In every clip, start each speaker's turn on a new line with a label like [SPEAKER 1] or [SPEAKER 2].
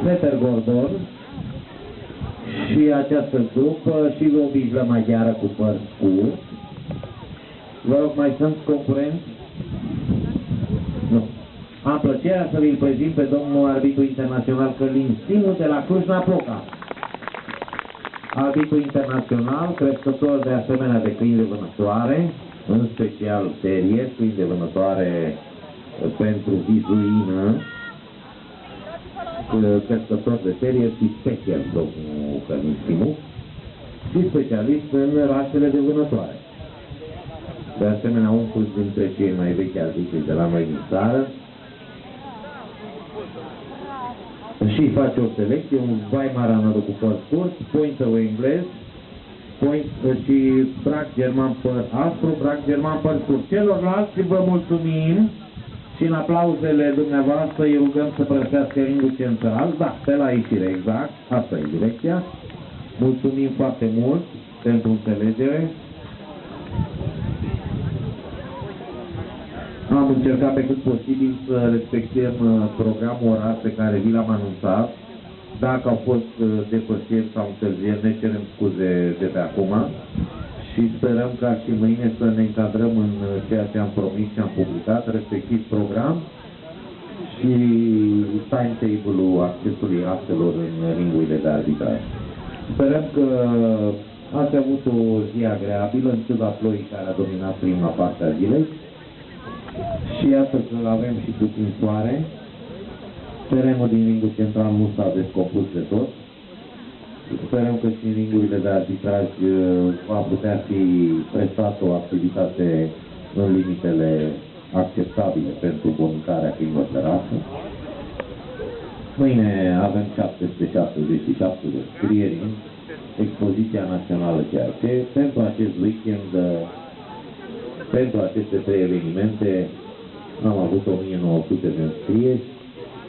[SPEAKER 1] Peter Gordon și această grupă și o bijlă maghiară cu păr scurt. Vă rog, mai sunt concurenți? Nu. Am plăcerea să vi-l prezint pe domnul arbitru internațional Călin Simu de la Cluj-Napoca. Arbitru internațional, crescător de asemenea de câini de vânătoare, în special serie, câini de vânătoare pentru vizuină, crescător de serie și special, domnul Călin Simu, și specialist în rasele de vânătoare. De asemenea, unul dintre cei mai vechi arbitri de la noi din țară, și face o selecție, un Weimaraner cu păr scurt, pointer englez, și brac german păr aspru, brac german păr scurt. Celorlalți vă mulțumim și în aplauzele dumneavoastră îi rugăm să părăsească ringul central, da, pe la ieșire, exact, asta e direcția. Mulțumim foarte mult pentru înțelegere. Am încercat pe cât posibil să respectăm programul orar pe care vi l-am anunțat. Dacă au fost depășiri sau întârzieri, ne cerem scuze de pe acum și sperăm ca și mâine să ne încadrăm în ceea ce am promis și am publicat, respectiv program și timetable-ul accesului actelor în ringurile de arbitraj. Sperăm că ați avut o zi agreabilă în ciuda ploii care a dominat prima parte a zilei. Și iată că avem și puțin soare. Terenul din ringul central nu s-a descompus de tot. Sperăm că și în ringurile de arbitraj va putea fi prestată o activitate în limitele acceptabile pentru bonitarea câinilor de rasă. Mâine avem 777 de scrieri în expoziția națională CRC. Pentru acest weekend, pentru aceste 3 evenimente am avut 1900 de înscrieri,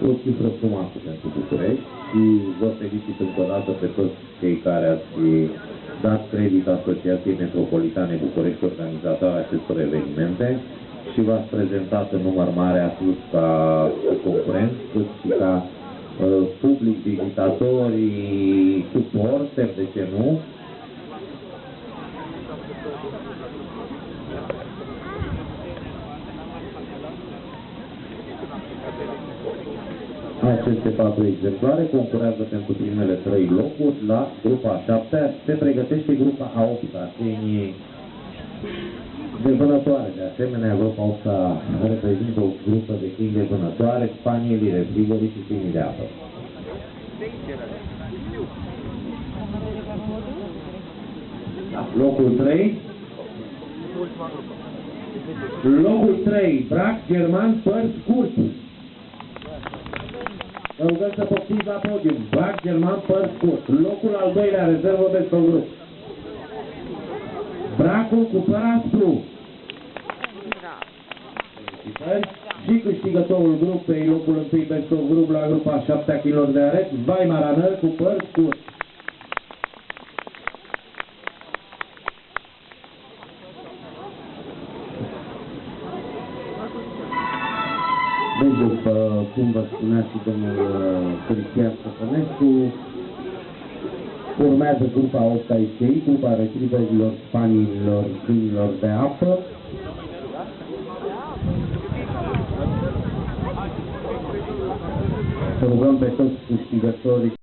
[SPEAKER 1] o cifră frumoasă pentru București și vă felicit încă o dată pe toți cei care ați dat credit Asociației Metropolitane București, organizatoarea acestor evenimente, și v-ați prezentat în număr mare atât ca concurenți, cât și ca public, vizitatori, suporteri, de ce nu? Aceste 4 exemplare concurează pentru primele 3 locuri la grupa a 7-a. Se pregătește grupa a 8-a, câinii de vânătoare. De asemenea, grupa 8-a reprezintă o grupă de câini de vânătoare, spanielii, retriverii și câinii de apă. Locul 3. Locul 3, brac german păr scurt. Vă rugăm să poftiți la podium. Brac german păr scurt. Locul al 2-lea, rezervă de grup. Bracul cu păr aspru. Și câștigătorul grupei, locul 1 pentru grup la grupa 7 kg de aret, Weimaraner cu păr scurt. După cum vă spunea și domnul Cristian Stăpănescu, urmează grupa 8 ICI, grupa retriverilor, spaniilor, câinilor de apă. Să rugăm pe toți câștigătorii